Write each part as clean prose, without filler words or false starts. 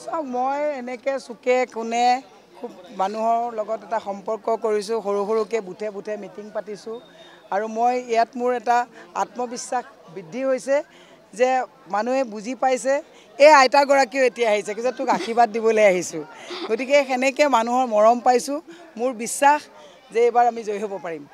চাওক মই এনেকৈ চুকে কোণে খুব মানুহৰ লগত এটা সম্পৰ্ক কৰিছোঁ সৰু সৰুকৈ বুথে বুথে মিটিং পাতিছোঁ আৰু মই ইয়াত মোৰ এটা আত্মবিশ্বাস বৃদ্ধি হৈছে যে মানুহে বুজি পাইছে এই আইতাগৰাকীও এতিয়া আহিছে যে তোক আশীৰ্বাদ দিবলৈ আহিছোঁ গতিকে সেনেকৈ মানুহৰ মৰম পাইছোঁ মোৰ বিশ্বাস যে এইবাৰ আমি জয়ী হ'ব পাৰিম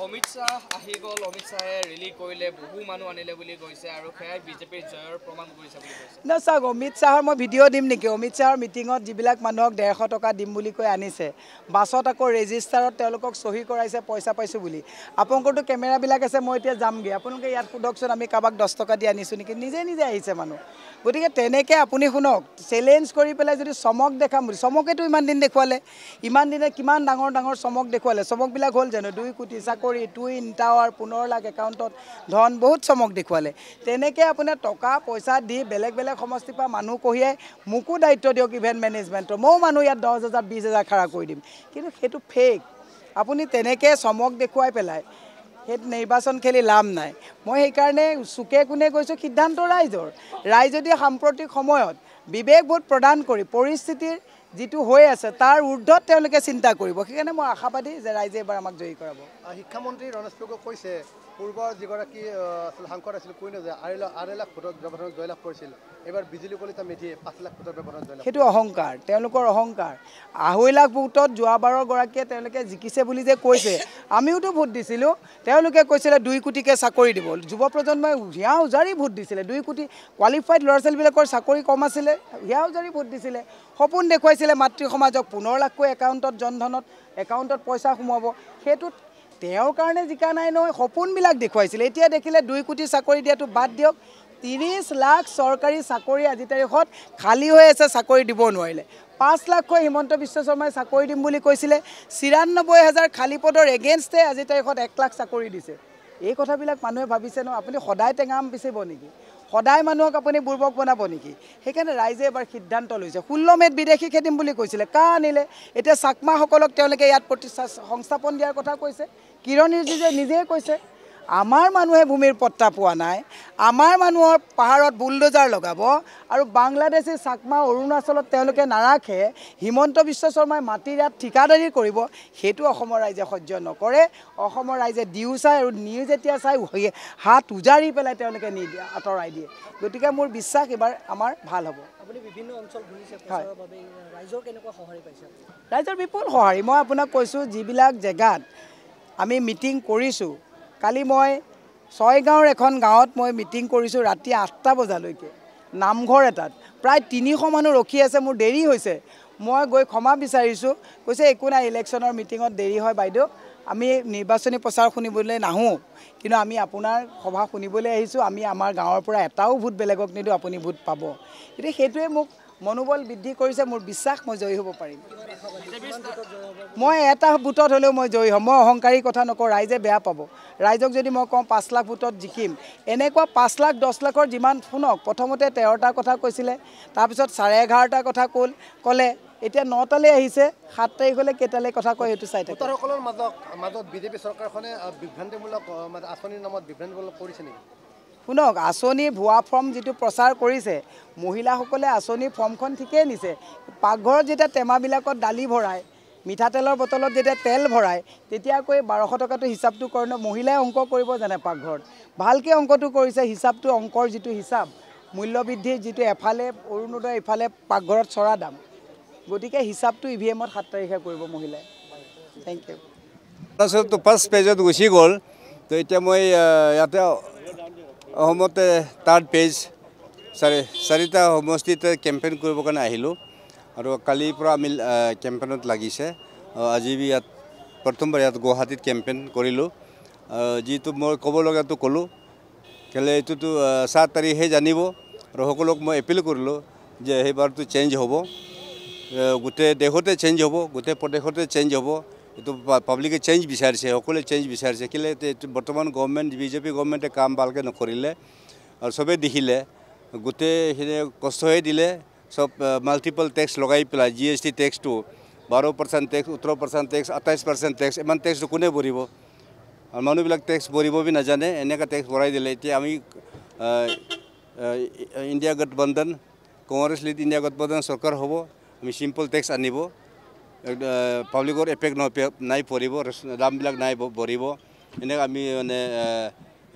অমিত শ্বাহ আহি গ'ল অমিত শ্বাহে ৰেলী কৰিলে বহু মানুহ আনিলে বুলি কৈছে আৰু সেয়াই বিজেপিৰ জয়ৰ প্ৰমাণ কৰিছে বুলি কৈছে ন চাওক অমিত শ্বাহৰ মই ভিডিঅ' দিম নেকি অমিত শ্বাহৰ মিটিঙত যিবিলাক মানুহক 150 টকা দিম বুলি কৈ আনিছে বাছত আকৌ ৰেজিষ্টাৰত তেওঁলোকক চহী কৰাইছে পইচা পাইছোঁ বুলি আপোনালোকৰতো কেমেৰাবিলাক আছে মই এতিয়া যামগৈ আপোনালোকে ইয়াত সোধকচোন আমি কাৰোবাক 10 টকা দি আনিছোঁ নেকি নিজে নিজে আহিছে মানুহ গতিকে তেনেকৈ আপুনি শুনক চেলেঞ্জ কৰি পেলাই যদি চমক দেখাম বুলি চমকেতো ইমান দিন দেখুৱালে ইমান দিনে কিমান ডাঙৰ ডাঙৰ চমক দেখুৱালে চমকবিলাক হ'ল জানো 2 কোটি চাকৰি টুইন টাৱাৰ 15 লাখ একাউণ্টত ধন বহুত চমক দেখুৱালে তেনেকৈ আপোনাৰ টকা পইচা দি বেলেগ বেলেগ সমষ্টিৰ পৰা মানুহ কঢ়িয়াই মোকো দায়িত্ব দিয়ক ইভেণ্ট মেনেজমেণ্টৰ ময়ো মানুহ ইয়াত 10,000 20,000 খাৰা কৰি দিম কিন্তু সেইটো ফেক আপুনি তেনেকৈ চমক দেখুৱাই পেলাই সেই নিৰ্বাচন খেলি লাভ নাই মই সেইকাৰণে চুকে কোণে কৈছোঁ সিদ্ধান্ত ৰাইজৰ যদি সাম্প্ৰতিক সময়ত বিবেকবোধ প্ৰদান কৰি পৰিস্থিতিৰ যিটো হৈ আছে তাৰ ঊৰ্ধত তেওঁলোকে চিন্তা কৰিব সেইকাৰণে মই আশাবাদী যে ৰাইজে এবাৰ আমাক জয়ী কৰাব শিক্ষামন্ত্ৰী ৰমেশ পেগুক কৈছে পূৰ্বৰ যিগৰাকী সাংসদ আছিল কুইনে যে 8 লাখ ভোটত ব্যৱধানত জয়লাভ কৰিছিল এবাৰ বিজুলী কলিতা মেধিয়ে 5 লাখ ভোটৰ ব্যৱধানত জয়লাভ সেইটো অহংকাৰ তেওঁলোকৰ অহংকাৰ 2.5 লাখ ভোটত যোৱাবাৰৰ গৰাকীয়ে তেওঁলোকে জিকিছে বুলি যে কৈছে আমিওতো ভোট দিছিলোঁ তেওঁলোকে কৈছিলে 2 কোটিকে চাকৰি দিব যুৱ প্ৰজন্মই হিয়া উজাৰি ভোট দিছিলে 2 কোটি কোৱালিফাইড ল'ৰা ছোৱালীবিলাকৰ চাকৰি কম আছিলে হিয়া উজাৰি ভোট দিছিলে সপোন দেখুৱাইছিলে মাতৃ সমাজক 15 লাখকৈ একাউণ্টত জনধনত একাউণ্টত পইচা সোমাব সেইটোত তেওঁৰ কাৰণে জিকা নাই নহয় সপোনবিলাক দেখুৱাইছিলে এতিয়া দেখিলে 2 কোটি চাকৰি দিয়াটো বাদ দিয়ক 30 লাখ চৰকাৰী চাকৰি আজি তাৰিখত খালী হৈ আছে চাকৰি দিব নোৱাৰিলে 5 লাখকৈ হিমন্ত বিশ্ব শৰ্মাই চাকৰি দিম বুলি কৈছিলে 94,000 খালী পদৰ এগেইনষ্টে আজি তাৰিখত 1 লাখ চাকৰি দিছে এই কথাবিলাক মানুহে ভাবিছে ন আপুনি সদায় টেঙাম পিচিব নেকি সদায় মানুহক আপুনি বুৰ্বক বনাব নেকি সেইকাৰণে ৰাইজে এবাৰ সিদ্ধান্ত লৈছে 16 মেত বিদেশী খেদিম বুলি কৈছিলে কা আনিলে এতিয়া চাকমাসকলক তেওঁলোকে ইয়াত সংস্থাপন দিয়াৰ কথা কৈছে কিৰণ ৰিজিজুৱে নিজেই কৈছে আমাৰ মানুহে ভূমিৰ পট্টা পোৱা নাই আমাৰ মানুহৰ পাহাৰত বুলডোজাৰ লগাব আৰু বাংলাদেশী চাকমা অৰুণাচলত তেওঁলোকে নাৰাখে হিমন্ত বিশ্ব শৰ্মাই মাটিৰ ইয়াত ঠিকাদাৰী কৰিব সেইটো অসমৰ ৰাইজে সহ্য নকৰে অসমৰ ৰাইজে দিউ চাই আৰু নিউজ যেতিয়া চাই হাত উজাৰি পেলাই তেওঁলোকে আঁতৰাই দিয়ে গতিকে মোৰ বিশ্বাস এবাৰ আমাৰ ভাল হ'ব আপুনি বিভিন্ন অঞ্চল ঘূৰিছে প্ৰচাৰৰ বাবে ৰাইজৰ কেনেকুৱা সঁহাৰি পাইছে ৰাইজৰ বিপুল সঁহাৰি মই আপোনাক কৈছোঁ যিবিলাক জেগাত আমি মিটিং কৰিছোঁ কালি মই 6 গাঁৱৰ এখন গাঁৱত মই মিটিং কৰিছোঁ ৰাতি 8টা বজালৈকে নামঘৰ এটাত প্ৰায় 300 মানুহ ৰখি আছে মোৰ দেৰি হৈছে মই গৈ ক্ষমা বিচাৰিছোঁ কৈছে একো নাই ইলেকশ্যনৰ মিটিঙত দেৰি হয় বাইদেউ আমি নিৰ্বাচনী প্ৰচাৰ শুনিবলৈ নাহোঁ কিন্তু আমি আপোনাৰ সভা শুনিবলৈ আহিছোঁ আমি আমাৰ গাঁৱৰ পৰা এটাও ভোট বেলেগক নিদিওঁ আপুনি ভোট পাব গতিকে সেইটোৱে মোক মনোবল বৃদ্ধি কৰিছে মোৰ বিশ্বাস মই জয়ী হ'ব পাৰিম মই এটা ভোটত হ'লেও মই জয়ী হ'ম মই অহংকাৰী কথা নকওঁ ৰাইজে বেয়া পাব ৰাইজক যদি মই কওঁ 5 লাখ ভোটত জিকিম এনেকুৱা 5 লাখ 10 লাখৰ যিমান শুনক প্ৰথমতে 13টাৰ কথা কৈছিলে তাৰপিছত 11:30টাৰ কথা ক'লে এতিয়া 9টালৈ আহিছে 7 তাৰিখলৈ কেইটালৈ কথা কয় সেইটো চাই থাকে ভোটাৰসকলৰ মাজত বিজেপি চৰকাৰখনে বিভ্ৰান্তিমূলক আঁচনিৰ নামত বিভ্ৰান্তিমূলক কৰিছে নেকি শুনক আঁচনি ভুৱা ফৰ্ম যিটো প্ৰচাৰ কৰিছে মহিলাসকলে আঁচনি ফৰ্মখন ঠিকেই নিছে পাকঘৰত যেতিয়া টেমাবিলাকত দালি ভৰাই মিঠাতেলৰ বটলত যেতিয়া তেল ভৰাই তেতিয়াকৈ 1200 টকাটো হিচাপটো কৰে ন মহিলাই অংক কৰিব জানে পাকঘৰত ভালকৈ অংকটো কৰিছে হিচাপটো অংকৰ যিটো হিচাপ মূল্যবৃদ্ধিৰ যিটো এফালে অৰুণোদয় এফালে পাকঘৰত চৰা দাম গতিকে হিচাপটো ইভিএমত 7 তাৰিখে কৰিব মহিলাই থেংক ইউ তাৰপিছততো ফাৰ্ষ্ট পেজত গুচি গ'ল তো এতিয়া মই ইয়াতে অসমতে 3rd পেজ চাৰিটা সমষ্টিতে কেম্পেইন কৰিবৰ কাৰণে আহিলোঁ আৰু কালিৰ পৰা আমি কেম্পেইনত লাগিছে আজি ইয়াত প্ৰথমবাৰ ইয়াত গুৱাহাটীত কেম্পেইন কৰিলোঁ যিটো মই ক'ব লগাটো ক'লোঁ কেলে এইটোতো 7 তাৰিখে জানিব আৰু সকলোক মই এপিল কৰিলোঁ যে সেইবাৰটো চেঞ্জ হ'ব গোটেই দেশতে চেঞ্জ হ'ব গোটেই প্ৰদেশতে চেঞ্জ হ'ব এইটো পাব্লিকে চেঞ্জ বিচাৰিছে সকলোৱে চেঞ্জ বিচাৰিছে কেলে বৰ্তমান গভৰ্ণমেণ্ট বিজেপি গভৰ্ণমেণ্টে কাম ভালকৈ নকৰিলে আৰু চবেই দেখিলে গোটেইখিনি কষ্টহে দিলে সব মাল্টিপল টেক্স লগাই পেলাই GST টেক্সটো 12% টেক্স 18% টেক্স 28% টেক্স ইমান টেক্সটো কোনে ভৰিব আৰু মানুহবিলাক টেক্স ভৰিব বি নাজানে এনেকুৱা টেক্স ভৰাই দিলে এতিয়া আমি ইণ্ডিয়া গঠবন্ধন কংগ্ৰেছ লিড ইণ্ডিয়া গঠবন্ধন চৰকাৰ হ'ব আমি চিম্পল টেক্স আনিব পাব্লিকৰ এফেক্ট নাই পৰিব দামবিলাক নাই বঢ়িব এনেকৈ আমি মানে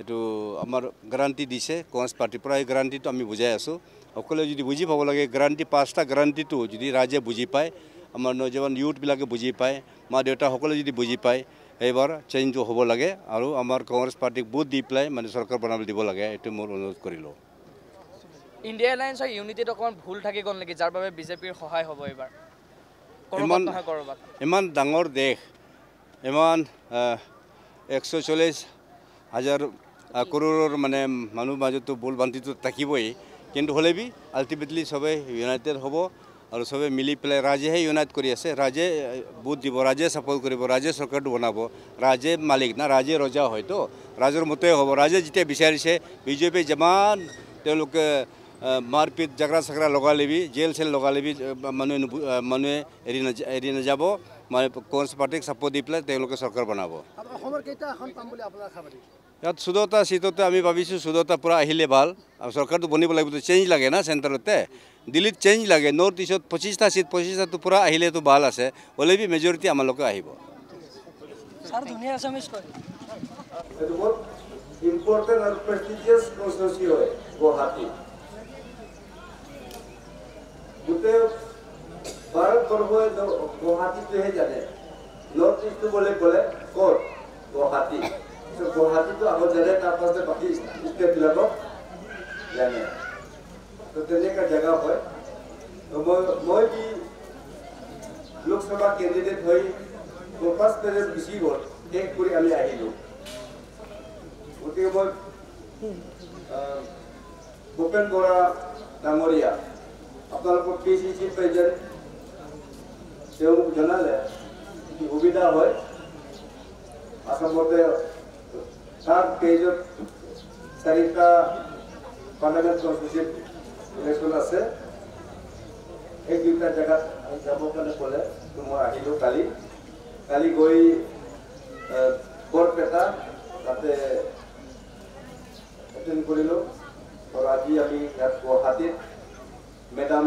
এইটো আমাৰ গ্যাৰাণ্টি দিছে কংগ্ৰেছ পাৰ্টিৰ পৰা এই গ্যাৰাণ্টিটো আমি বুজাই আছোঁ সকলোৱে যদি বুজি পাব লাগে গ্যাৰাণ্টি 5টা গ্যাৰাণ্টিটো যদি ৰাইজে বুজি পায় আমাৰ নজৱান ইউথবিলাকে বুজি পায় মা দেউতা সকলোৱে যদি বুজি পায় এইবাৰ চেঞ্জটো হ'ব লাগে আৰু আমাৰ কংগ্ৰেছ পাৰ্টিক ভোট দি পেলাই মানে চৰকাৰ বনাবলৈ দিব লাগে এইটো মোৰ অনুৰোধ কৰিলোঁ ইণ্ডিয়া এলায়েন্সৰ ইউনিটিত অকণমান ভুল থাকি গ'ল নেকি যাৰ বাবে বিজেপিৰ সহায় হ'ব এইবাৰ ইমান ডাঙৰ দেশ ইমান 140,000 কৰোৰৰ মানে মানুহ মাজতো ভুল ভ্ৰান্তিটো থাকিবই কিন্তু হ'লে বি আল্টিমেটলি চবেই ইউনাইটেড হ'ব আৰু চবে মিলি পেলাই ৰাইজেহে ইউনাইট কৰি আছে ৰাইজে ভোট দিব ৰাইজে ছাপোৰ্ট কৰিব ৰাইজে চৰকাৰটো বনাব ৰাইজে মালিক না ৰাইজে ৰজা হয়তো ৰাইজৰ মতে হ'ব ৰাইজে যেতিয়া বিচাৰিছে বিজেপি যিমান তেওঁলোকে মাৰপিট জাগৰা চাগৰা লগালেবি জেল চেল লগালেবি মানুহে এৰি নাযাব মানে কংগ্ৰেছ পাৰ্টিক ছাপোৰ্ট দি পেলাই তেওঁলোকে চৰকাৰ বনাব ইয়াত 14টা চিটতে আমি ভাবিছোঁ 14টা পূৰা আহিলে ভাল আৰু চৰকাৰটো বনিব লাগিব চেঞ্জ লাগে না চেণ্টাৰতে দিল্লীত চেঞ্জ লাগে নৰ্থ ইষ্টত 25টা চিট 25টাটো পূৰা আহিলেতো ভাল আছে হ'লে বি মেজৰিটি আমালোকে আহিব ইম্পৰ্টেণ্ট আৰু প্ৰেষ্টিজিয়াছ কনষ্টিটিউৱেঞ্চি হয় গুৱাহাটী গোটেই ভাৰতবৰ্ষই গুৱাহাটীটোহে জানে নৰ্থ ইষ্টটো বুলি ক'লে ক'ত গুৱাহাটী গুৱাহাটীটো আগত জানে তাৰপাছতে বাকী ষ্টেটবিলাকক জানে তো তেনেকুৱা জেগা হয় মই কি লোকসভা কেণ্ডিডেট হৈ ফাৰ্ষ্ট পেজত গুচি গ'ল শেষ কৰি আমি আহিলোঁ গতিকে মই ভূপেন বৰা ডাঙৰীয়া আপোনালোকৰ PCC প্ৰেচিডেণ্ট তেওঁ জনালে কি সুবিধা হয় আসামতে 7 পেজত 4টা পাৰ্লামেণ্ট কনষ্টিটিউশ্যন ইলেকশ্যন আছে এই দুটা জেগাত যাবৰ কাৰণে ক'লে মই আহিলোঁ কালি গৈ বৰপেটা তাতে এটেণ্ড কৰিলোঁ আৰু আজি আমি ইয়াত গুৱাহাটীত মেডাম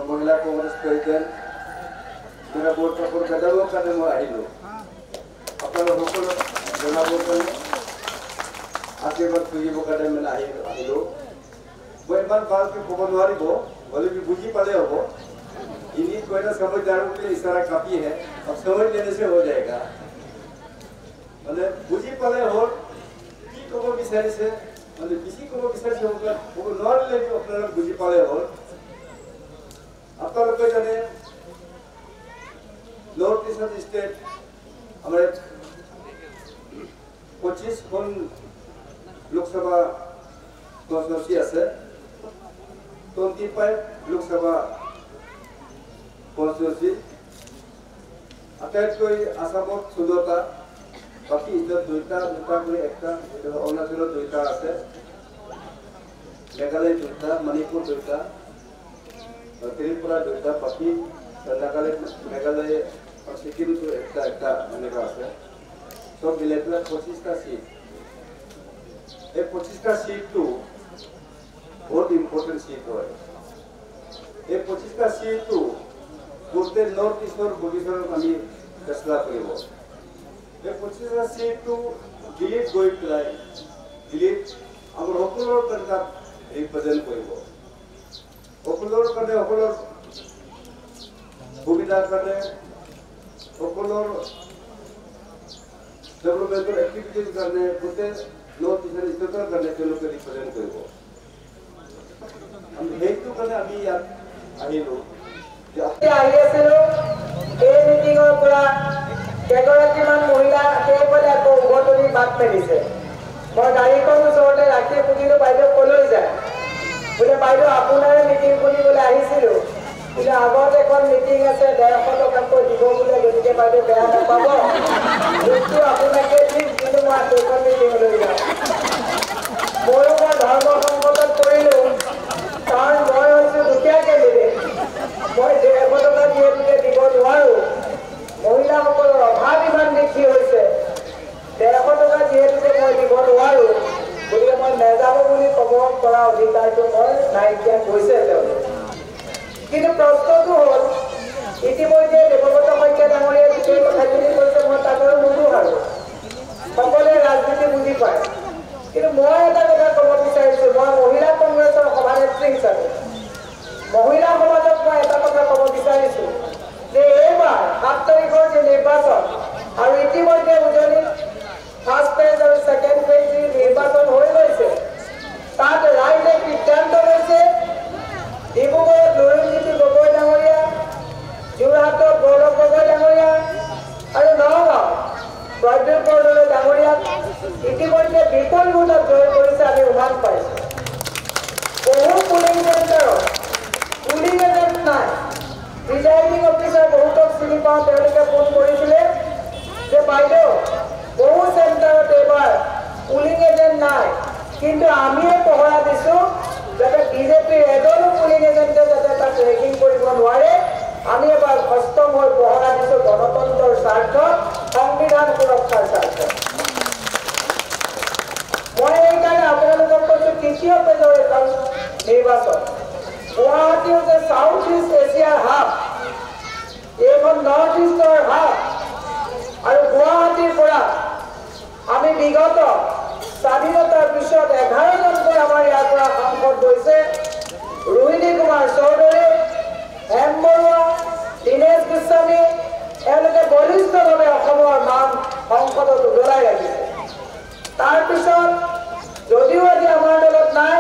মহিলা কংগ্ৰেছ প্ৰেচিডেণ্ট মেডাম মেডামৰ কাৰণে মই আহিলোঁ আপোনালোক সকলো জনাবৰ কাৰণে আশীৰ্বাদ খুজিবৰ কাৰণে মানে আহিলোঁ মই ইমান ভালকৈ ক'ব নোৱাৰিব হ'লে বুজি পালে হ'ব हिंदी कोई ना समझदारों के लिए इशारा काफी है अब समझ लेने से हो जाएगा मतलब बुझी पले हो की को विषय से मतलब किसी को विषय से होगा वो नॉन ले जो अपना लोग बुझी पले हो अब तो लोग जाने नॉर्थ ईस्ट स्टेट हमारे 25 कौन लोकसभा कॉन्स्टिट्यूंसी है 25 लोकसभा कॉन्स्टिट्यूंसी আটাইতকৈ আসামত 14টা বাকি ইহঁত দুটা কৰি একটা অৰুণাচলত দুটা আছে মেঘালয় দুটা মণিপুৰ দুটা ত্ৰিপুৰা দুটা বাকি নাগালেণ্ড মেঘালয় আৰু ছিকিমতো একটা এনেকুৱা আছে সব মিলাই পেলাই 25টা সিট এই 25টা সিটটো বহুত ইম্পৰ্টেণ্ট সিট হয় এই 25টা সিটটো গোটে নৰ্থ ইষ্টৰ ভৱিষ্যত আমি ফেচলা কৰিব এই 25টা সিটটো দিল্লীত গৈ পেলাই দিল্লীত আমাৰ সকলোৰ কাৰণে ৰিপ্ৰেজেণ্ট কৰিব সকলোৰ কাৰণে সকলোৰ সুবিধাৰ কাৰণে সকলোৰ ডেভেলপমেণ্টৰ এক্টিভিটিৰ কাৰণে গোটেই নৰ্থ ইষ্টৰ ষ্টেটৰ কাৰণে তেওঁলোকে ৰিপ্ৰেজেণ্ট কৰিব আমি সেইটো কাৰণে আমি ইয়াত আহিলোঁ আহি আছিলোঁ এই মিটিঙৰ পৰা কেইগৰাকীমান মহিলা সেইফালে আকৌ উভতনি বাট মেলিছে মই গাড়ীখন ওচৰতে ৰাখি সুধিলোঁ বাইদেউ ক'লৈ যায় বোলে বাইদেউ আপোনাৰে মিটিং শুনিবলৈ আহিছিলোঁ বোলে আগত এখন মিটিং আছে 150 টকাকৈ দিব বোলে গতিকে বাইদেউ বেয়া নাপাব কিন্তু আপোনাকে দিম কিন্তু মই সেইখন মিটিঙলৈ যাওঁ ময়ো মই ধৰ্ম সংকটত কৰিলোঁ কাৰণ মই হৈছোঁ দুখীয়া কেণ্ডিডেট মই 150 টকা যিহেতুকে দিব নোৱাৰোঁ মহিলাসকলৰ অভাৱ ইমান বেছি হৈছে 150 টকা যিহেতুকে মই দিব নোৱাৰোঁ গতিকে মই নেযাব বুলি ক'ব পৰা অধিকাৰটো মই নাইকিয়া হৈছে কিন্তু প্ৰশ্নটো হ'ল ইতিমধ্যে দেৱব্ৰত শইকীয়া ডাঙৰীয়াই গোটেই কথাখিনি কৈছে, মই তাক আৰু নুবুজাৰো, সকলোৱে ৰাজনীতি বুজি পায়। কিন্তু মই এটা কথা ক'ব বিচাৰিছোঁ, মই মহিলা কংগ্ৰেছৰ সভানেত্ৰী হিচাপে মহিলা সমাজক মই এটা কথা ক'ব বিচাৰিছোঁ যে এইবাৰ 7 তাৰিখৰ যে নিৰ্বাচন আৰু ইতিমধ্যে উজনিত ফাৰ্ষ্ট ফেজ আৰু ছেকেণ্ড ফেজ যি নিৰ্বাচন হৈ গৈছে, তাত ৰাইজে সিদ্ধান্ত লৈছে ডিব্ৰুগড়ত লুৰিণজ্যোতি গগৈ ডাঙৰীয়া, যোৰহাটত গৌৰৱ গগৈ ডাঙৰীয়া আৰু নগাঁও প্ৰদ্যুৎ বৰদলৈ ডাঙৰীয়াক ইতিমধ্যে বিপুল ভোটত জয় কৰিছে। আমি উমান পাইছোঁ। বহু পুলিং চেণ্টাৰত পুলিং এজেণ্ট নাই। প্ৰিজাইডিং অফিচাৰ বহুতক চিনি পাওঁ, তেওঁলোকে ফোন কৰিছিলে যে বাইদেউ বহু চেণ্টাৰত এইবাৰ পুলিং এজেণ্ট নাই, কিন্তু আমিয়ে পহৰা দিছোঁ যাতে বিজেপিৰ এজনো পুলিং এজেণ্টে যাতে তাক ৰেগিং কৰিব নোৱাৰে। আমি এবাৰ সষ্টম হৈ পহৰা দিছোঁ গণতন্ত্ৰৰ স্বাৰ্থত, সংবিধান সুৰক্ষাৰ স্বাৰ্থত। মই সেইকাৰণে আপোনালোকক কৈছোঁ তৃতীয় পেজৰ এখন নিৰ্বাচন। গুৱাহাটী হৈছে চাউথ ইষ্ট এছিয়াৰ হাব, এইখন নৰ্থ ইষ্টৰ হাব। আৰু গুৱাহাটীৰ পৰা আমি বিগত স্বাধীনতাৰ পিছত 11জনকৈ আমাৰ ইয়াৰ পৰা সাংসদ গৈছে। ৰোহিণী কুমাৰ চৌধুৰী, হেম বৰুৱা, দীনেশ গোস্বামী, এওঁলোকে বলিষ্ঠভাৱে অসমৰ মান সংসদত উজ্বলাই ৰাখিছে। তাৰপিছত যদিও আজি আমাৰ দলত নাই,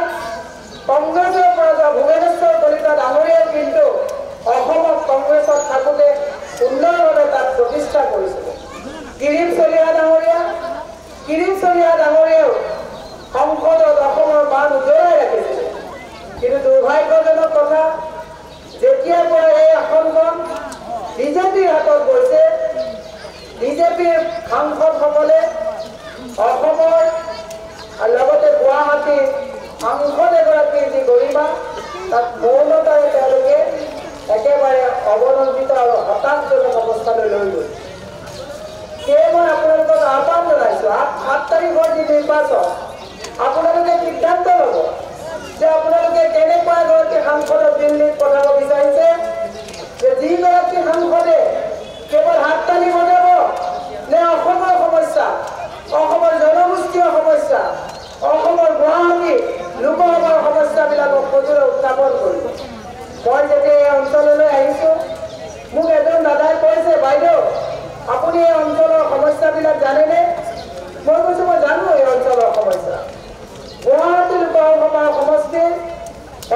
কংগ্ৰেছৰ পৰা যোৱা ভুৱনেশ্বৰ কলিতা ডাঙৰীয়াই কিন্তু অসমত কংগ্ৰেছত থাকোঁতে সুন্দৰভাৱে তাক প্ৰতিষ্ঠা কৰিছিলে। কিৰিট চলিহা ডাঙৰীয়াও সংসদত অসমৰ মান উজ্বলাই ৰাখিছিলে। কিন্তু দুৰ্ভাগ্যজনক কথা, যেতিয়াৰ পৰা এই আসনখন বিজেপিৰ হাতত গৈছে, বিজেপিৰ সাংসদসকলে অসমৰ আৰু লগতে গুৱাহাটীৰ সাংসদ এগৰাকীৰ যি গৰিমা, তাত মৌনতাৰে তেওঁলোকে একেবাৰে অৱনন্দিত আৰু হতাশজনক অৱস্থালৈ লৈ গ'ল। সেয়ে মই আপোনালোকক আহ্বান জনাইছোঁ, 7 তাৰিখৰ যি নিৰ্বাচন, আপোনালোকে সিদ্ধান্ত ল'ব যে আপোনালোকে কেনেকুৱা এগৰাকী সাংসদক দিল্লীত পঠাব বিচাৰিছে, যে যিগৰাকী সাংসদে কেৱল হাততালি বজাব নে অসমৰ সমস্যা, অসমৰ জনগোষ্ঠীয় সমস্যা, অসমৰ গুৱাহাটী লোকসভাৰ সমস্যাবিলাকক সজোৰে উত্থাপন কৰিব। মই যেতিয়া এই অঞ্চললৈ আহিছোঁ, মোক এজন দাদাই কৈছে, বাইদেউ আপুনি এই অঞ্চলৰ সমস্যাবিলাক জানেনে? মই কৈছোঁ মই জানো এই অঞ্চলৰ সমস্যা। গুৱাহাটী লোকসভাৰ সমষ্টিৰ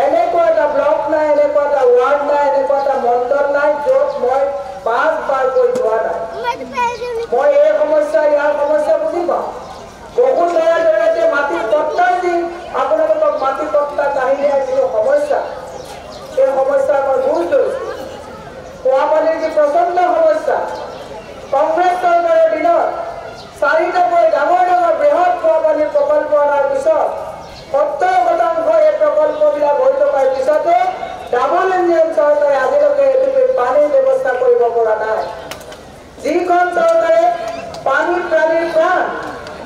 এনেকুৱা এটা ব্লক নাই, এনেকুৱা এটা ৱাৰ্ড নাই, এনেকুৱা এটা মণ্ডল নাই য'ত মই 5 বাৰকৈ যোৱা নাই। মই এই সমস্যা, ইয়াৰ সমস্যা বুজি পাওঁ। বহুত ল'ৰাৰ জৰিয়তে মাটি পট্টা দি আপোনালোকক মাটি পট্টা কাহিনীৰ যিটো সমস্যা, এই সমস্যাৰ মই বুজ লৈছোঁ। খোৱা পানীৰ যি প্ৰচণ্ড সমস্যা, কংগ্ৰেছ চৰকাৰৰ দিনত 4টাকৈ ডাঙৰ ডাঙৰ বৃহৎ খোৱা পানীৰ প্ৰকল্প অনাৰ পিছত 70% এই প্ৰকল্পবিলাক হৈ থকাৰ পিছতো ডাবল ইঞ্জিন চৰকাৰে আজিলৈকে এইটো পানীৰ ব্যৱস্থা কৰিব পৰা নাই। যিখন চৰকাৰে পানী প্ৰাণীৰ প্ৰাণ,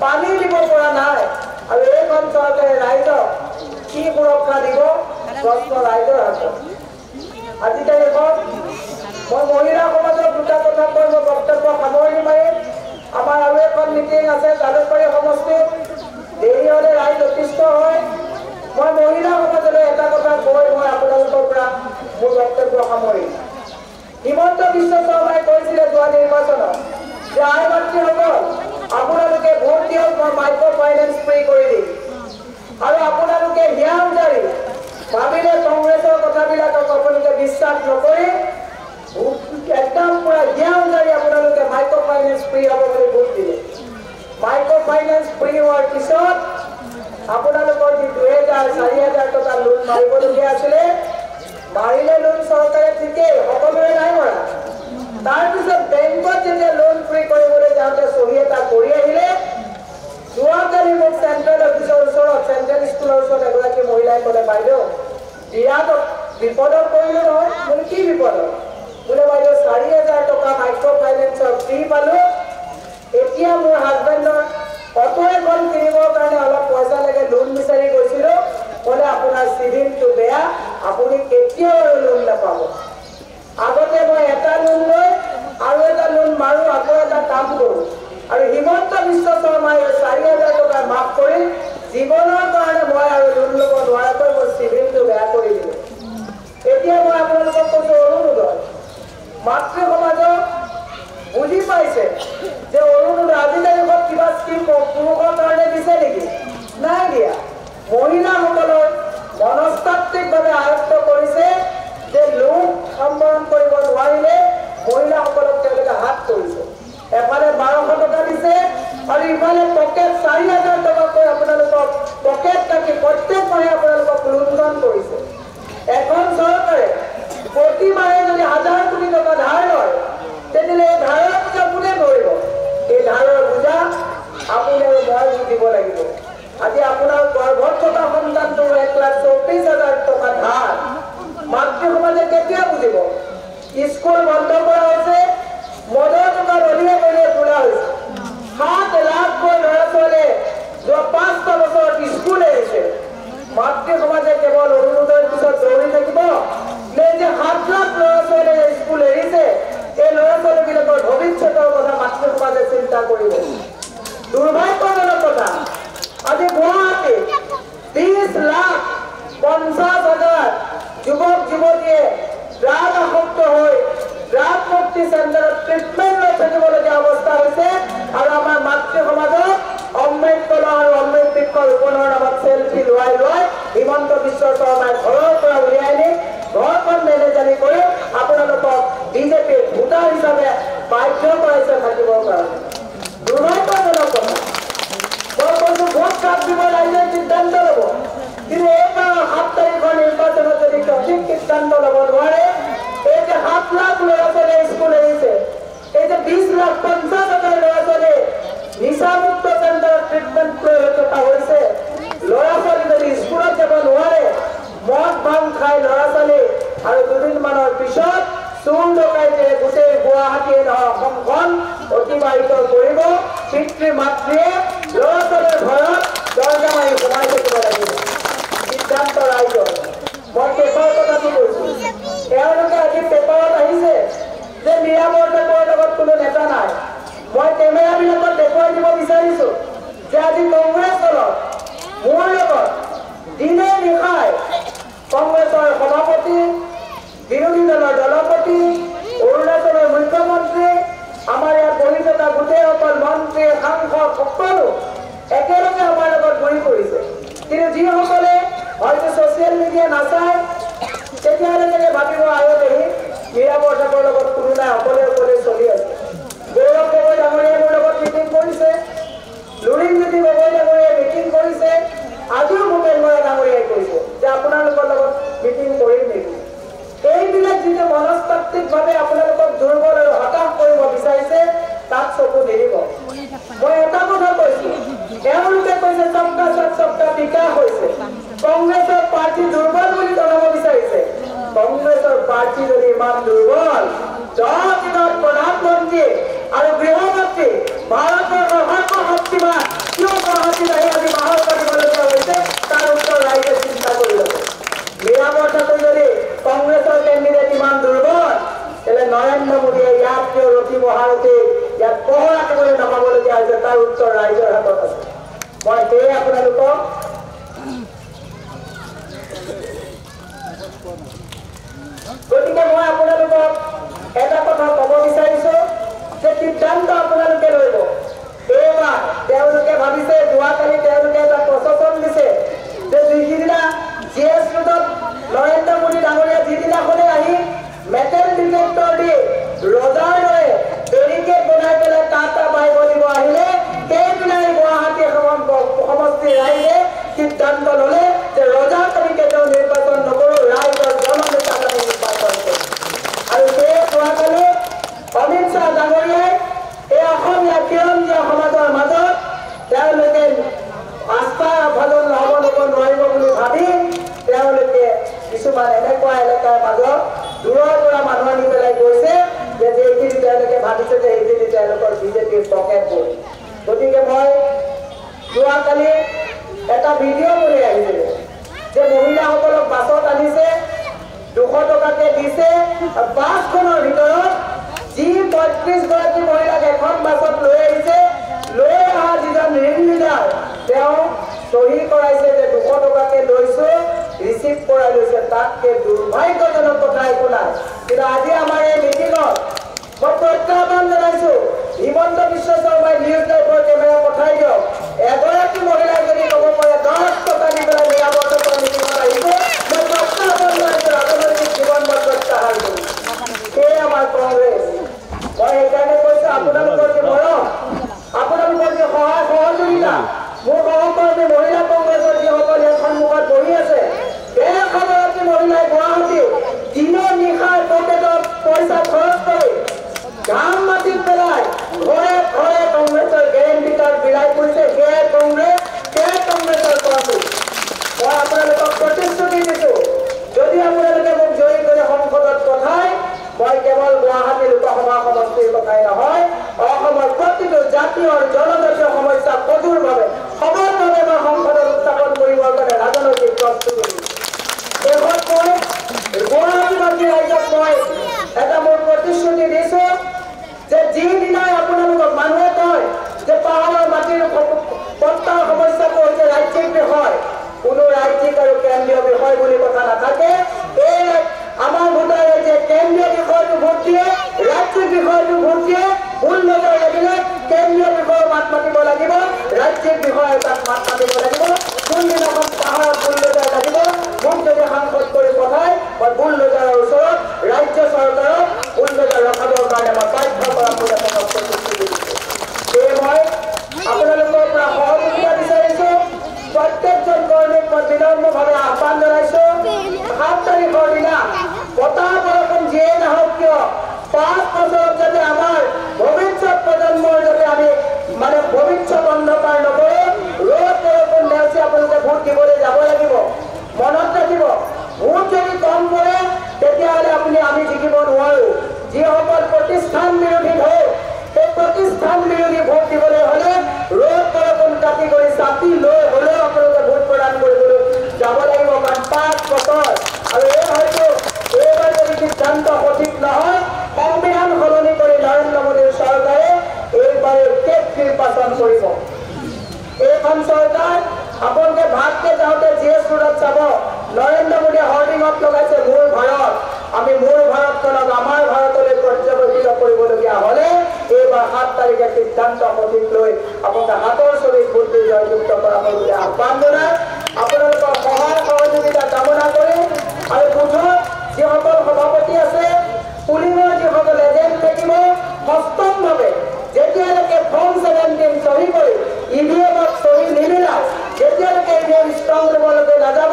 পানী দিব পৰা নাই, আৰু এইখন চৰকাৰে ৰাইজক কি সুৰক্ষা দিব, প্ৰশ্ন ৰাইজৰ হাতত। আজিকালি মই মহিলা সমাজক দুটা কথা কৈ মই বক্তব্য সামৰণি মাৰিম। আমাৰ আৰু এখন মিটিং আছে জালুকবাৰী সমষ্টিত, দেৰি হ'লে ৰাইজ অতিষ্ঠ হয়। মই মহিলা সমাজলৈ এটা কথা কৈ মই আপোনালোকৰ পৰা মোৰ বক্তব্য সামৰিম। হিমন্ত বিশ্ব শৰ্মাই কৈছিলে যোৱা নিৰ্বাচনত যে আই মাতৃসকল আপোনালোকে ভোট দিয়ক, মই মাইক্ৰ' ফাইনেন্স ফ্ৰী কৰি দিম। আৰু আপোনালোকে হিয়া উজাৰি ভাবিলে কংগ্ৰেছৰ কথাবিলাকক আপোনালোকে বিশ্বাস নকৰি একদম পুৰা হিয়া উজাৰি আপোনালোকে মাইক্ৰ' ফাইনেন্স ফ্ৰী হ'ব বুলি ভোট দিলে। মাইক্ৰ' ফাইনেন্স ফ্ৰী হোৱাৰ পিছত আপোনালোকৰ যি 2000-4000 টকা লোন মাৰিবলগীয়া আছিলে, মাৰিলে লোন চৰকাৰে ঠিকেই, সকলোৰে নাই মৰা। তাৰপিছত বেংকত যেতিয়া লোন ফ্ৰী কৰিবলৈ যাওঁতে চহী এটা কৰি আহিলে, যোৱাকালি মোক চেণ্ট্ৰেল অফিচৰ ওচৰত, চেণ্ট্ৰেল স্কুলৰ ওচৰত এগৰাকী মহিলাই ক'লে, বাইদেউ বিৰাট বিপদত পৰিলোঁ নহয়। বোলে কি বিপদত? বোলে বাইদেউ 4000 টকা মাইক্ৰ' ফাইনেন্সৰ ফ্ৰী পালোঁ, এতিয়া মোৰ হাজবেণ্ডৰ অটো এখন কিনিবৰ কাৰণে অলপ পইচা লাগে, লোন বিচাৰি গৈছিলোঁ। ক'লে আপোনাৰ চিভিলটো বেয়া, আপুনি কেতিয়াও লোন নাপাব আগতে মই এটা লোন লৈ আৰু এটা লোন মাৰো আকৌ এটা কাম কৰোঁ আৰু হিমন্ত বিশ্ব শৰ্মাই 4,000 টকা মাফ কৰি জীৱনৰ কাৰণে মই আৰু লোন ল'ব নোৱাৰাকৈ মোৰ চিভিলটো বেয়া কৰি দিলোঁ এতিয়া মই আপোনালোকক কৈছোঁ অৰুণোদয় মাতৃ সমাজক বুজি পাইছে যে অৰুণোদয় আজিকালি কিবা স্কিম পুৰুষৰ কাৰণে দিছে নেকি নাই দিয়া মহিলাসকলৰ মনস্তাত্ত্বিকভাৱে আয়ত্ত কৰিছে যে লোক সম্বৰণ কৰিব নোৱাৰিলে মহিলাসকলক তেওঁলোকে হাত কৰিছে এফালে 1200 টকা দিছে আৰু ইফালে পকেট 4,000 টকাকৈ আপোনালোকক পকেট কাটি প্ৰত্যেক মাহে আপোনালোকক লুণ্ঠন কৰিছে এখন চৰকাৰে প্ৰতি মাহে যদি 1,000 কোটি টকা ধাৰ লয় তেতিয়াহ'লে এই ধাৰৰ বোজা কোনে ধৰিব এই ধাৰৰ বোজা আপুনি আৰু মই দিব লাগিব আজি আপোনাৰ গৰ্ভত থকা সন্তানটোৰ 1,34,000 টকা ধাৰ মাতৃ সমাজে কেতিয়া বুজিব স্কুল বন্ধ কৰা হৈছে মদৰ টকা ৰলিয়ে ৰলিয়ে তোলা হৈছে 7 লাখকৈ ল'ৰা ছোৱালীয়ে যোৱা 5টা বছৰত স্কুল এৰিছে মাতৃ সমাজে কেৱল অৰুণোদয়ৰ পিছত দৌৰি থাকিব নে যে 7 লাখ ল'ৰা ছোৱালীয়ে স্কুল এৰিছে এই ল'ৰা ছোৱালীবিলাকৰ ভৱিষ্যতৰ কথা মাতৃ সমাজে চিন্তা কৰিব দুৰ্ভাগ্যজনক কথা আজি গুৱাহাটীত 20,50,000 যুৱক যুৱতীয়ে ড্ৰাগ আসক্ত হৈ ড্ৰাগ মুক্তি চেণ্টাৰত ট্ৰিটমেণ্ট লৈ থাকিবলগীয়া অৱস্থা হৈছে আৰু আমাৰ মাতৃ সমাজত অমৃত কলা আৰু অমৃত বৃক্ষ ৰোপণৰ নামত চেল্ফি লোৱাই হিমন্ত বিশ্ব শৰ্মাই ঘৰৰ পৰা উলিয়াই নি ঘৰখন মেনেজাৰী কৰি আপোনালোকক বিজেপিৰ ভোটাৰ হিচাপে বাধ্য কৰাইছে থাকিবৰ কাৰণে দুৰ্ভাগ্যজনক কথা মই কৈছোঁ ভোট কাট দিব ৰাইজে সিদ্ধান্ত ল'ব কিন্তু এইবাৰ 7 তাৰিখৰ নিৰ্বাচনত যদি সঠিক সিদ্ধান্ত ল'ব নোৱাৰে এই যে 7 লাখ ল'ৰা ছোৱালীয়ে স্কুল এৰিছে এই যে 20,50,000 ল'ৰা ছোৱালীয়ে নিচামুক্ত চেণ্টাৰত ট্ৰিটমেণ্ট লৈ থকা হৈছে ল'ৰা ছোৱালী যদি স্কুলত যাব নোৱাৰে মদ ভাং খাই ল'ৰা ছোৱালী আৰু দুদিনমানৰ পিছত চুৰ ডকাইতে গোটেই গুৱাহাটীয়ে নহয় অসমখন অতিবাহিত কৰিব পিতৃ মাতৃয়ে ল'ৰা ছোৱালীৰ ঘৰত দৰজা মাৰি সোমাই থাকিব লাগিব সিদ্ধান্ত ৰাইজৰ মই পেপাৰ কথাটো কৈছোঁ তেওঁলোকে আজি পেপাৰত আহিছে যে মীৰা বৰঠাকুৰৰ লগত কোনো নেতা নাই মই কেমেৰাবিলাকত দেখুৱাই দিব বিচাৰিছোঁ যে আজি কংগ্ৰেছ দলত মোৰ লগত দিনে নিশাই কংগ্ৰেছৰ সভাপতি বিৰোধী দলৰ দলপতি অৰুণাচলৰ মুখ্যমন্ত্ৰী আমাৰ ইয়াত বহি থকা গোটেইসকল মন্ত্ৰী সাংসদ সকলো একেলগে আমাৰ লগত ঘূৰি ফুৰিছে কিন্তু যিসকলে হয়তো ছ'চিয়েল মিডিয়া নাচায় তেতিয়াহ'লে ভাবিব আয়তেহি মীৰা বৰঠাকুৰৰ লগত কোনো নাই অকলে অকলে চলি আছে গৌৰৱ গগৈ ডাঙৰীয়াই মোৰ লগত মিটিং কৰিছে লুৰিণজ্যোতি গগৈ ডাঙৰীয়াই মিটিং কৰিছে আজিও ভূপেন বৰা ডাঙৰীয়াই কৈছে যে আপোনালোকৰ লগত মিটিং কৰিম নেকি এইবিলাক যিটো মনস্তাত্ত্বিকভাৱে আপোনালোকক দুৰ্বল আৰু হতাশ কৰিব বিচাৰিছে তাত চকু নিদিব মই এটা কথা কৈছোঁ তেওঁলোকে কৈছে সবকা সাথ সবকা বিকাশ হৈছে কংগ্ৰেছৰ পাৰ্টি দুৰ্বল বুলি জনাব বিচাৰিছে কংগ্ৰেছৰ পাৰ্টি যদি ইমান দুৰ্বল 10 দিনত প্ৰধানমন্ত্ৰী আৰু গৃহমন্ত্ৰী ভাৰতৰ সৰ্বশক্তিমান কিয় গুৱাহাটীত আহি আজি বাহৰ পাতিবলগীয়া হৈছে তাৰ উত্তৰ ৰাইজে চিন্তা কৰি ল'ব মীৰা বৰঠাকুৰ যদি কংগ্ৰেছৰ কেণ্ডিডেট ইমান দুৰ্বল তেতিয়াহ'লে নৰেন্দ্ৰ মোদীয়ে ইয়াত কিয় ৰখি বহাওঁতে ইয়াত পহৰা দিবলৈ নাপাবলগীয়া হৈছে তাৰ উত্তৰ ৰাইজৰ হাতত আছে মই সেয়ে আপোনালোকক গতিকে মই আপোনালোকক এটা কথা ক'ব বিচাৰিছোঁ যে সিদ্ধান্ত আপোনালোকে ল'ব এইবাৰ তেওঁলোকে ভাবিছে যোৱাকালি তেওঁলোকে এটা প্ৰশাসন দিছে যে যিদিনা GS ৰোডত নৰেন্দ্ৰ মোদী ডাঙৰীয়া যিদিনাখনে আহি মেটেল ডিটেক্টৰ দি ৰজাৰ দৰে বেৰিকেড বনাই পেলাই টাটা বাইব দিব আহিলে সেইদিনাই গুৱাহাটী সমষ্টিৰ ৰাইজে সিদ্ধান্ত ল'লে যে ৰজাৰ তৰিকে তেওঁ নিৰ্বাচন নকৰোঁ ৰাইজৰ জননেতাক আমি নিৰ্বাচন কৰিম আৰু সেই যোৱাকালি অমিত শ্বাহ ডাঙৰীয়াই এই অসমীয়া খিলঞ্জীয়া সমাজৰ মাজত তেওঁলোকে আস্থা ভাজন হ'ব নোৱাৰিব বুলি ভাবি তেওঁলোকে কিছুমান এনেকুৱা এলেকাৰ মাজত দূৰৰ পৰা মানুহ আনি পেলাই কৈছে যে এইখিনি তেওঁলোকে ভাবিছে যে এইখিনি তেওঁলোকৰ বিজেপিৰ পকেটবোৰ গতিকে মই যোৱাকালি এটা ভিডিঅ' কৰি আহিছিলোঁ যে মহিলাসকলক বাছত আনিছে 200 টকাকৈ মহিলাকে দিছে বাছখনৰ ভিতৰত যি ৩৫ গৰাকী মহিলাক এখন বাছত লৈ আহিছে লৈ অহা যিজন ৰিং লিডাৰ তেওঁ সহি কৰাইছে যে 200 টকাকে লৈছো ৰিচিভ কৰাই লৈছে তাতকে দুৰ্ভাগ্যজনক কথা একো নাই কিন্তু আজি আমাৰ এই মিটিঙত মই প্ৰত্যাহ্বান জনাইছো হিমন্ত বিশ্ব শৰ্মাই নিউজ লাইভৰ কেমেৰা পঠাই দিয়ক এগৰাকী মহিলাই যদি ক'ব পাৰে 10 টকা দি পেলাই নিৰাপত্তাৰ মিটিঙত আহিব মই প্ৰত্যাহ্বান জনাইছো ৰাজনৈতিক জীৱন মই প্ৰত্যাহাৰ কৰিম সেয়ে আমাৰ কংগ্ৰেছ মই সেইকাৰণে কৈছো আপোনালোকৰ যে মৰম আপোনালোকৰ যে সহায় সহযোগিতা মোৰ সহকৰ্মী মহিলা কংগ্ৰেছৰ যিসকল ইয়াত সন্মুখত বহি আছে 150 গৰাকী মহিলাই গুৱাহাটী দিনৰ নিশাৰ পকেটত পইচা খৰচ কৰি ঘাম মাটিত পেলাই ঘৰে ঘৰে কংগ্ৰেছৰ গেৰেণ্টি কাৰ্ড বিলাই কৰিছে সেয়া কংগ্ৰেছৰ কৰ্মী মই আপোনালোকক প্ৰতিশ্ৰুতি দিছো যদি আপোনালোকে মোক জয়ী কৰি সংসদত পঠায় মই কেৱল গুৱাহাটী লোকসভা সমষ্টিৰ কথাই নহয় অসমৰ প্ৰতিটো জাতি আৰু জনজাতীয় সমস্যা কঠোৰভাৱে সমানভাৱে মই সংসদত উত্থাপন কৰিবৰ কাৰণে ৰাজনৈতিক প্ৰস্তুতি শেষত মই গুৱাহাটীবাসী ৰাইজক মই এটা মোৰ প্ৰতিশ্ৰুতি দিছো যে যিদিনাই আপোনালোকক মানুহে কয় যে পাহাৰৰ মাটিৰ পট্টাৰ সমস্যাটো হৈছে ৰাজ্যিক বিষয় কোনো ৰাজ্যিক আৰু কেন্দ্ৰীয় বিষয় বুলি কথা নাথাকে এই আমাৰ ভোটাৰে যে কেন্দ্ৰীয় বিষয়টো ভোট দিয়ে ৰাজ্যিক বিষয়টো ভোট দিয়ে ভুল নজৰ লাগিলে কেন্দ্ৰীয় বিষয়ে মাত মাতিব লাগিব ৰাজ্যিক বিষয়ে তাত মাত মাতিব লাগিব কোনদিনাখন পাহাৰত ভুল নজৰ লাগিব মোক যদি সাংসদ কৰি পঠায় মই ভুল নজৰৰ ওচৰত ৰাজ্য চৰকাৰক ভুল নজৰ ৰখাবৰ কাৰণে মই বাধ্য কৰা প্ৰতিশ্ৰুতি দিছোঁ সেয়ে মই আপোনালোকৰ পৰা সহযোগিতা বিচাৰিছো প্ৰত্যেকজন কৰ্মীক মই বিনম্ৰভাৱে আহ্বান জনাইছো 7 তাৰিখৰ দিনা বতাহ বৰষুণ যিয়ে নহওক কিয় 5 বছৰত যাতে আমাৰ ভৱিষ্যত প্ৰজন্মৰ যাতে আমি মানে ভৱিষ্যত অন্ধকাৰ নকৰো ৰ'দ বৰষুণ নেওচি আপোনালোকে ভোট দিবলৈ যাব লাগিব মনত ৰাখিব ভোট যদি কম পৰে তেতিয়াহ'লে আমি জিকিব নোৱাৰো যিসকল প্ৰতিষ্ঠান বিৰোধী ভোট সেই প্ৰতিষ্ঠান বিৰোধী ভোট দিবলৈ হ'লে ৰ'দ বৰষুণ কাটি কৰি ছাতি লৈ হ'লেও আপোনালোকে ভোট প্ৰদান কৰিবলৈ যাব লাগিব কাৰণ 5 বছৰ আৰু এই হয়তো এইবাৰ যদি সিদ্ধান্ত সঠিক নহয় সংবিধান সলনি কৰি নৰেন্দ্ৰ মোদীৰ চৰকাৰে এইবাৰ শেষ নিৰ্বাচন কৰিব এইখন চৰকাৰ আপোনালোকে ভাতকে যাওঁতে GS ৰোডত চাব নৰেন্দ্ৰ মোদীয়ে হৰ্ডিঙত লগাইছে মোৰ ভাৰত আমি মোৰ ভাৰতখনক আমাৰ ভাৰতলৈ পৰ্যবেক্ষিত কৰিবলগীয়া হ'লে এইবাৰ 7 তাৰিখে সিদ্ধান্ত সঠিক লৈ আপোনালোকে হাতৰ ছবিত ভোট দি জয়যুক্ত কৰাব বুলি আহ্বান জনাই আপোনালোকৰ সহায় সহযোগিতা কামনা কৰি আৰু বুথত যিসকল সভাপতি আছে পুলিঙৰ যিসকল এজেণ্ট থাকিব সষ্টমভাৱে যেতিয়ালৈকে ফৰ্ম 17 চহী কৰি EVM-ত চহী নিমিলায় যেতিয়ালৈকে EVM ষ্ট্ৰং ৰুমলৈকে নাযাব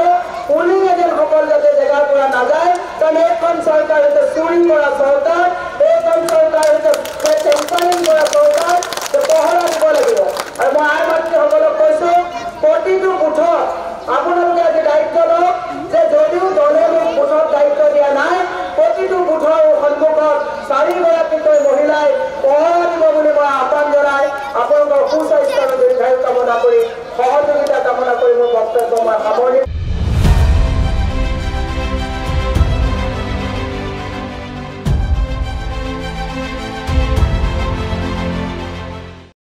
পুলিং এজেণ্টসকল যাতে জেগাৰ পৰা নাযায় কাৰণ এইখন চৰকাৰ হৈছে চুৰি কৰা চৰকাৰ এইখন চৰকাৰ হৈছে টেম্পাৰিং কৰা চৰকাৰ পহৰা দিব লাগিব আৰু মই আই মাতৃসকলক কৈছো প্ৰতিটো বুথত আপোনালোকে আজি দায়িত্ব লওক যে যদিও দলে মোক বুথত দায়িত্ব দিয়া নাই প্ৰতিটো বুথৰ সন্মুখত 4 গৰাকীকৈ মহিলাই পহৰা দিব বুলি মই আহ্বান জনাই আপোনালোকৰ সুস্বাস্থ্য আৰু দীৰ্ঘায়ু কামনা কৰি সহযোগিতা কামনা কৰি মোৰ বক্তব্য মই সামৰণি